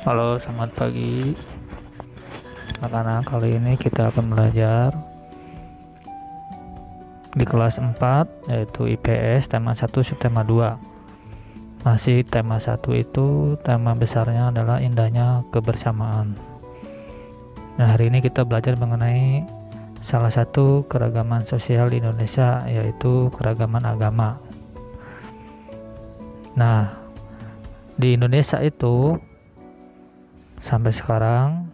Halo, selamat pagi. Anak-anak, kali ini kita akan belajar di kelas 4, yaitu IPS tema 1 subtema 2. Masih tema 1 itu tema besarnya adalah indahnya kebersamaan. Nah, hari ini kita belajar mengenai salah satu keragaman sosial di Indonesia, yaitu keragaman agama. Nah, di Indonesia itu sampai sekarang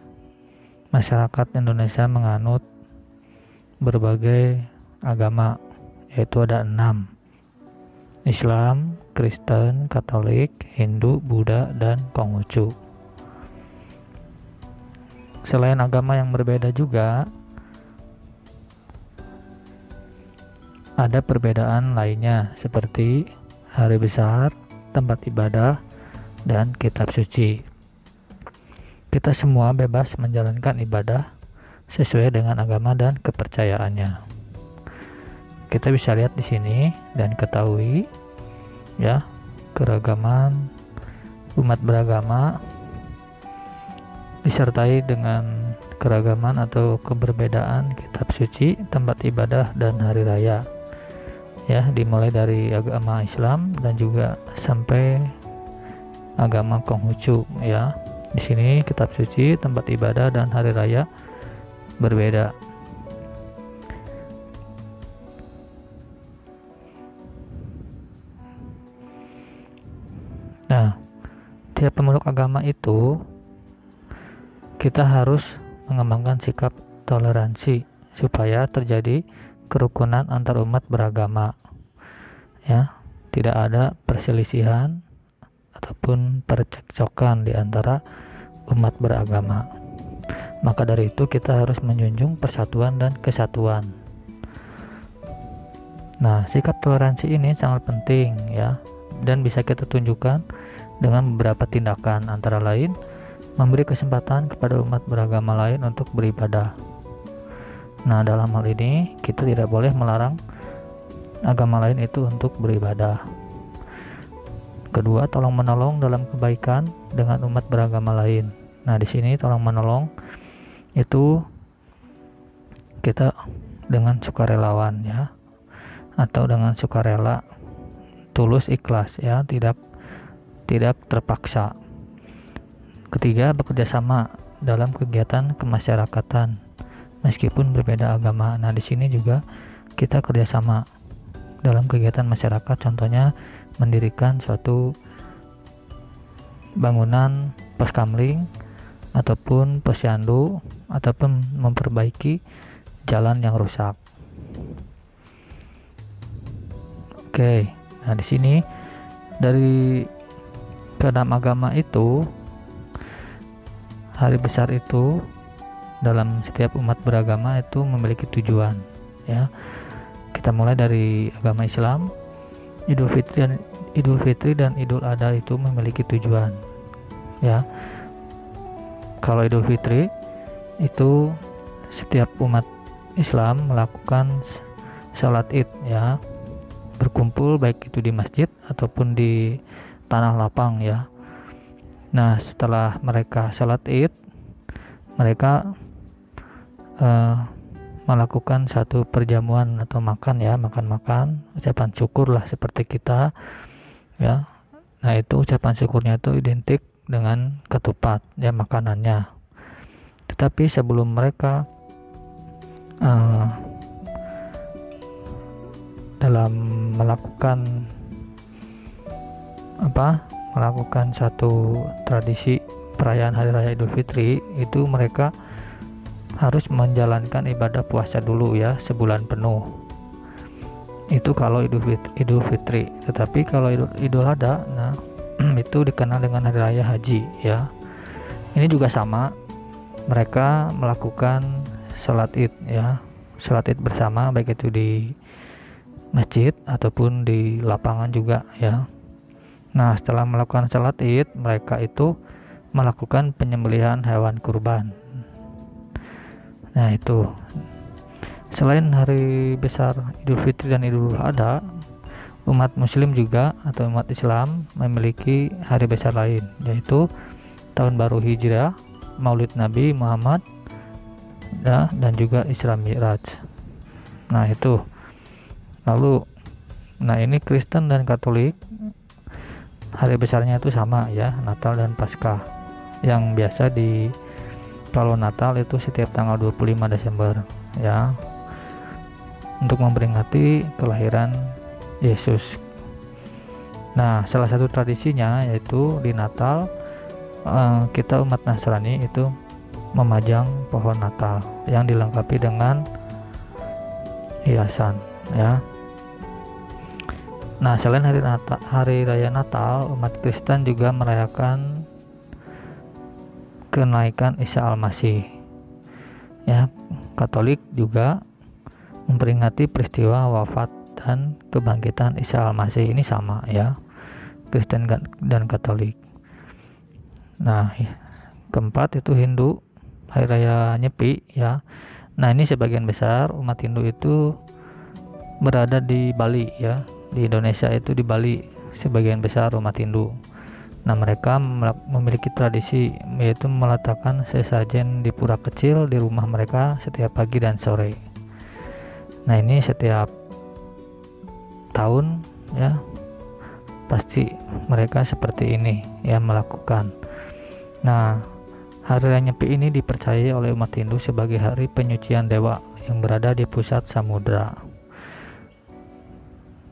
masyarakat Indonesia menganut berbagai agama, yaitu ada 6: Islam, Kristen, Katolik, Hindu, Buddha, dan Konghucu. Selain agama yang berbeda juga ada perbedaan lainnya seperti hari besar, tempat ibadah, dan kitab suci. Kita semua bebas menjalankan ibadah sesuai dengan agama dan kepercayaannya. Kita bisa lihat di sini dan ketahui ya, keragaman umat beragama disertai dengan keragaman atau keberbedaan kitab suci, tempat ibadah, dan hari raya. Ya, dimulai dari agama Islam dan juga sampai agama Konghucu ya. Di sini kitab suci, tempat ibadah, dan hari raya berbeda. Nah, tiap pemeluk agama itu kita harus mengembangkan sikap toleransi supaya terjadi kerukunan antar umat beragama. Ya, tidak ada perselisihan ataupun percekcokan di antara umat beragama. Maka dari itu kita harus menjunjung persatuan dan kesatuan. Nah, sikap toleransi ini sangat penting ya, dan bisa kita tunjukkan dengan beberapa tindakan, antara lain memberi kesempatan kepada umat beragama lain untuk beribadah. Nah, dalam hal ini kita tidak boleh melarang agama lain itu untuk beribadah. Kedua, tolong menolong dalam kebaikan dengan umat beragama lain. Nah, di sini tolong menolong itu kita dengan sukarelawan ya, atau dengan sukarela, tulus, ikhlas ya, tidak terpaksa. Ketiga, bekerja sama dalam kegiatan kemasyarakatan meskipun berbeda agama. Nah, di sini juga kita kerjasama dalam kegiatan masyarakat, contohnya mendirikan suatu bangunan poskamling ataupun posyandu, ataupun memperbaiki jalan yang rusak. Oke, nah di sini dari keenam agama itu, hari besar itu dalam setiap umat beragama itu memiliki tujuan ya. Kita mulai dari agama Islam, Idul Fitri dan Idul Adha itu memiliki tujuan ya. Kalau Idul Fitri itu setiap umat Islam melakukan sholat Id ya, berkumpul baik itu di masjid ataupun di tanah lapang ya. Nah, setelah mereka sholat Id, mereka melakukan satu perjamuan atau makan ya, makan ucapan syukur lah seperti kita ya. Nah, itu ucapan syukurnya itu identik dengan ketupat ya, makanannya. Tetapi sebelum mereka dalam melakukan satu tradisi perayaan Hari Raya Idul Fitri, itu mereka harus menjalankan ibadah puasa dulu ya, sebulan penuh. Itu kalau Idul Fitri. Tetapi kalau Idul Adha, nah itu dikenal dengan Hari Raya Haji ya. Ini juga sama, mereka melakukan sholat Id ya, sholat Id bersama baik itu di masjid ataupun di lapangan juga ya. Nah, setelah melakukan sholat Id, mereka itu melakukan penyembelihan hewan kurban. Nah, itu selain hari besar Idul Fitri dan Idul Adha, umat muslim juga atau umat Islam memiliki hari besar lain, yaitu tahun baru Hijriah, Maulid Nabi Muhammad, ya, dan juga Isra Mi'raj. Nah itu. Lalu, nah ini Kristen dan Katolik hari besarnya itu sama ya, Natal dan Paskah. Yang biasa kalau Natal itu setiap tanggal 25 Desember ya, untuk memperingati kelahiran Yesus. Nah, salah satu tradisinya yaitu di Natal kita umat Nasrani itu memajang pohon Natal yang dilengkapi dengan hiasan ya. Nah, selain hari raya Natal, umat Kristen juga merayakan kenaikan Isa Al-Masih. Ya, Katolik juga memperingati peristiwa wafat dan kebangkitan Isa Al-Masih. Ini sama ya, Kristen dan Katolik. Nah, keempat itu Hindu, hari raya Nyepi ya. Nah, ini sebagian besar umat Hindu itu berada di Bali ya. Di Indonesia itu di Bali sebagian besar umat Hindu. Nah, mereka memiliki tradisi yaitu meletakkan sesajen di pura kecil di rumah mereka setiap pagi dan sore. Nah, ini setiap tahun ya, pasti mereka seperti ini ya melakukan. Nah, hari raya Nyepi ini dipercayai oleh umat Hindu sebagai hari penyucian dewa yang berada di pusat samudra.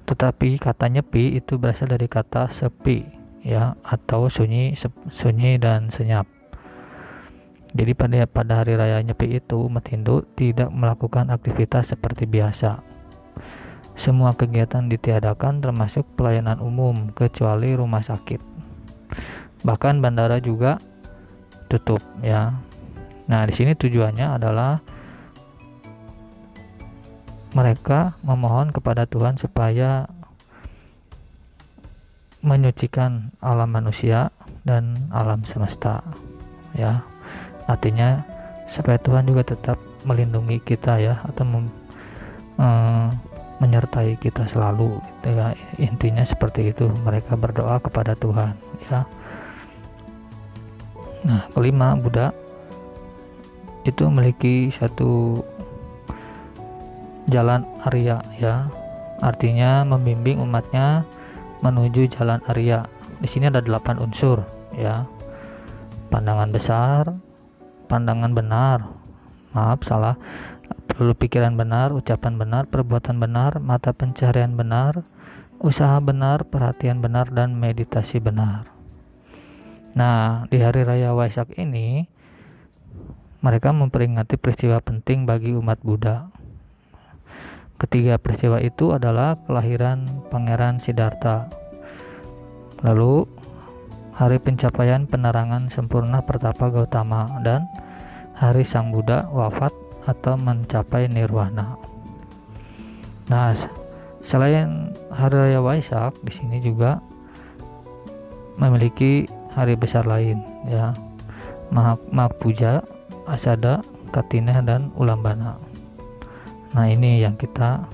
Tetapi kata nyepi itu berasal dari kata sepi ya, atau sunyi dan senyap. Jadi pada hari raya Nyepi itu umat Hindu tidak melakukan aktivitas seperti biasa. Semua kegiatan ditiadakan termasuk pelayanan umum kecuali rumah sakit. Bahkan bandara juga tutup ya. Nah, di sini tujuannya adalah mereka memohon kepada Tuhan supaya menyucikan alam manusia dan alam semesta ya. Artinya supaya Tuhan juga tetap melindungi kita ya, atau menyertai kita selalu gitu ya. Intinya seperti itu, mereka berdoa kepada Tuhan ya. Nah, kelima, Buddha itu memiliki satu jalan Arya ya, artinya membimbing umatnya menuju jalan Arya. Di sini ada 8 unsur ya. Pandangan besar, pandangan benar, perlu pikiran benar, ucapan benar, perbuatan benar, mata pencaharian benar, usaha benar, perhatian benar, dan meditasi benar. Nah, di hari raya Waisak ini mereka memperingati peristiwa penting bagi umat Buddha. Ketiga peristiwa itu adalah kelahiran Pangeran Siddhartha, lalu hari pencapaian penerangan sempurna Pertapa Gautama, dan hari Sang Buddha wafat atau mencapai nirwana. Nah, selain hari raya Waisak, di sini juga memiliki hari besar lain ya, Mahak Puja, Asada, Katinah, dan Ulambana. Nah, ini yang kita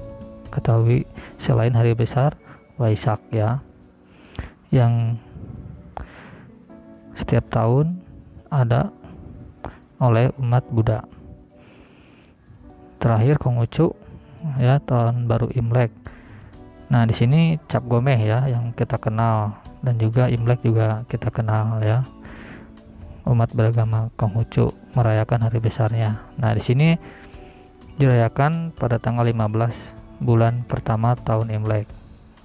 ketahui selain hari besar Waisak ya, yang setiap tahun ada oleh umat Buddha. Terakhir Konghucu ya, tahun baru Imlek. Nah, di sini Cap Gomeh ya yang kita kenal, dan juga Imlek juga kita kenal ya. Umat beragama Konghucu merayakan hari besarnya. Nah, di sini dirayakan pada tanggal 15 bulan pertama tahun Imlek.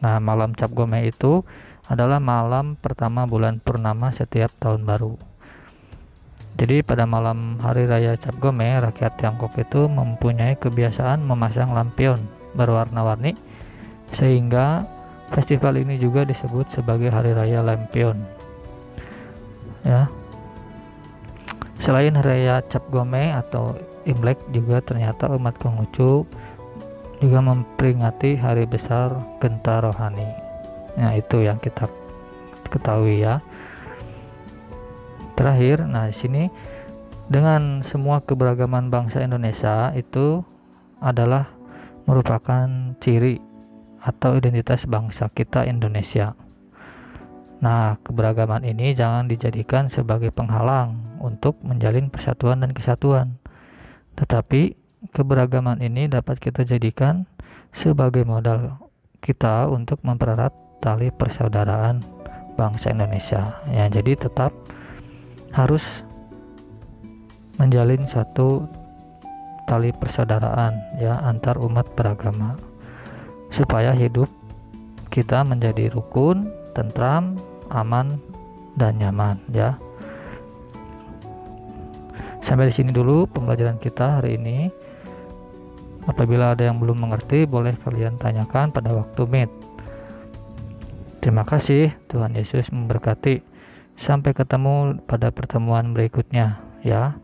Nah, malam Cap Gomeh itu adalah malam pertama bulan purnama setiap tahun baru. Jadi pada malam hari raya Cap Gomeh, rakyat Tiongkok itu mempunyai kebiasaan memasang lampion berwarna-warni, sehingga festival ini juga disebut sebagai hari raya lampion ya. Selain hari raya Cap Gomeh atau Imlek, juga ternyata umat Konghucu juga memperingati hari besar Genta Rohani. Nah, itu yang kita ketahui ya. Terakhir, nah di sini dengan semua keberagaman bangsa Indonesia itu adalah merupakan ciri atau identitas bangsa kita Indonesia. Nah, keberagaman ini jangan dijadikan sebagai penghalang untuk menjalin persatuan dan kesatuan, tetapi keberagaman ini dapat kita jadikan sebagai modal kita untuk mempererat tali persaudaraan bangsa Indonesia. Ya, jadi tetap harus menjalin satu tali persaudaraan ya antar umat beragama supaya hidup kita menjadi rukun, tentram, aman dan nyaman ya. Sampai di sini dulu pembelajaran kita hari ini. Apabila ada yang belum mengerti, boleh kalian tanyakan pada waktu meet. Terima kasih, Tuhan Yesus memberkati. Sampai ketemu pada pertemuan berikutnya ya.